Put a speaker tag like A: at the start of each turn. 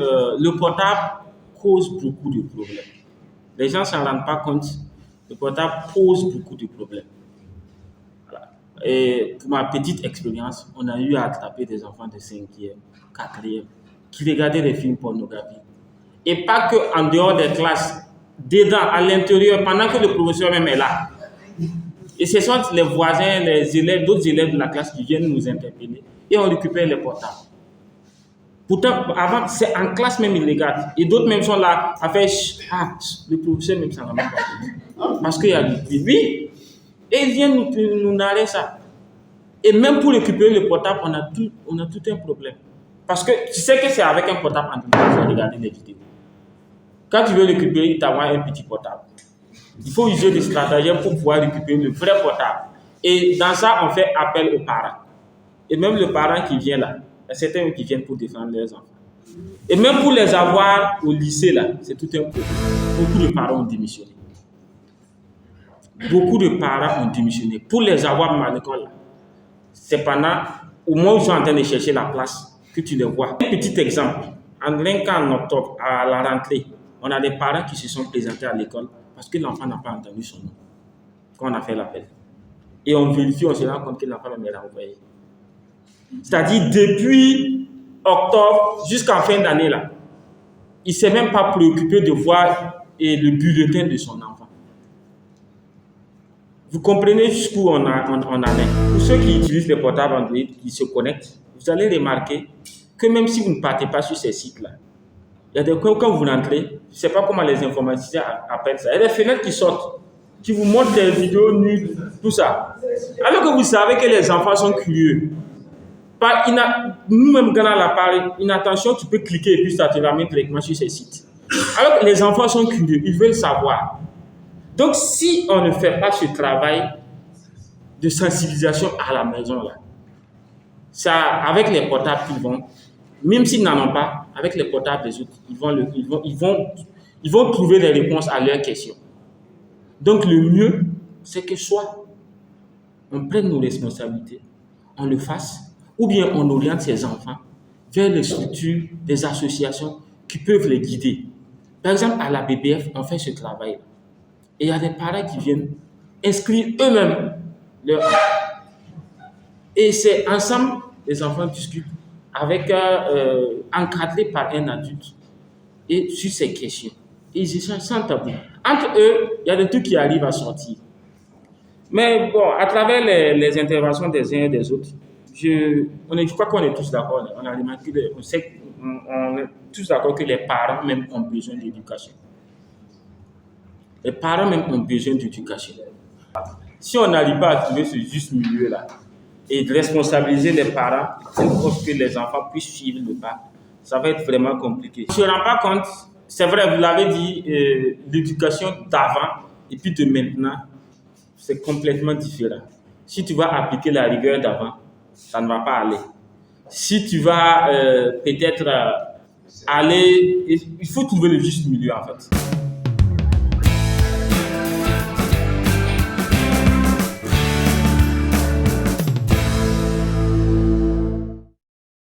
A: Le portable cause beaucoup de problèmes. Les gens ne s'en rendent pas compte. Le portable pose beaucoup de problèmes. Voilà. Et pour ma petite expérience, on a eu à attraper des enfants de 5e, 4e, qui regardaient des films pornographiques. Et pas que en dehors des classes, dedans, à l'intérieur, pendant que le professeur même est là. Et ce sont les voisins, les élèves, d'autres élèves de la classe qui viennent nous interpeller et on récupère les portables. Pourtant, avant, c'est en classe même, ils regardent. Et d'autres même sont là à faire le professeur même s'en rend pas compte. Parce qu'il y a du bruit. Oui, et ils viennent nous narrer ça. Et même pour récupérer le portable, on a tout un problème. Parce que tu sais que c'est avec un portable en train de regarder les vidéos. Quand tu veux récupérer, il t'envoie un petit portable. Il faut user des stratagèmes pour pouvoir récupérer le vrai portable. Et dans ça, on fait appel aux parents. Et même le parent qui vient là, il y a certains qui viennent pour défendre leurs enfants. Et même pour les avoir au lycée là, c'est tout un problème. Beaucoup de parents ont démissionné. Beaucoup de parents ont démissionné. Pour les avoir même à l'école là, c'est pendant, au moment où ils sont en train de chercher la place, que tu les vois. Un petit exemple, en octobre, à la rentrée, on a des parents qui se sont présentés à l'école parce que l'enfant n'a pas entendu son nom quand on a fait l'appel. Et on vérifie, on se rend compte que l'enfant même est renvoyé. C'est-à-dire, depuis octobre jusqu'en fin d'année, là, il ne s'est même pas préoccupé de voir le bulletin de son enfant. Vous comprenez jusqu'où on en est. Pour ceux qui utilisent les portables Android, qui se connectent, vous allez remarquer que même si vous ne partez pas sur ces sites-là, il y a des coins quand vous rentrez, je ne sais pas comment les informaticiens appellent ça, il y a des fenêtres qui sortent, qui vous montrent des vidéos nues, tout ça. Alors que vous savez que les enfants sont curieux. Nous-mêmes, Ghana l'a parlé, une attention, tu peux cliquer et puis ça te ramène directement sur ces sites. Alors que les enfants sont curieux, ils veulent savoir. Donc, si on ne fait pas ce travail de sensibilisation à la maison, là, ça, avec les portables qu'ils vont, même s'ils n'en ont pas, avec les portables des autres, ils vont trouver des réponses à leurs questions. Donc, le mieux, c'est que soit on prenne nos responsabilités, on le fasse, ou bien on oriente ces enfants vers les structures, des associations qui peuvent les guider. Par exemple, à la BBF, on fait ce travail. Et il y a des parents qui viennent inscrire eux-mêmes leurs enfants. Et c'est ensemble, les enfants discutent avec encadrés par un adulte et sur ces questions. Et ils échangent sans tabou. Entre eux, il y a des trucs qui arrivent à sortir. Mais bon, à travers les interventions des uns et des autres, je crois qu'on est tous d'accord. On a remarqué, on est tous d'accord que les parents même ont besoin d'éducation. Les parents même ont besoin d'éducation. Si on n'arrive pas à trouver ce juste milieu-là et de responsabiliser les parents pour que les enfants puissent suivre le pas, ça va être vraiment compliqué. Je ne me rends pas compte, c'est vrai, vous l'avez dit, l'éducation d'avant et puis de maintenant, c'est complètement différent. Si tu vas appliquer la rigueur d'avant, ça ne va pas aller. Si tu vas peut-être aller, il faut trouver le juste milieu en fait.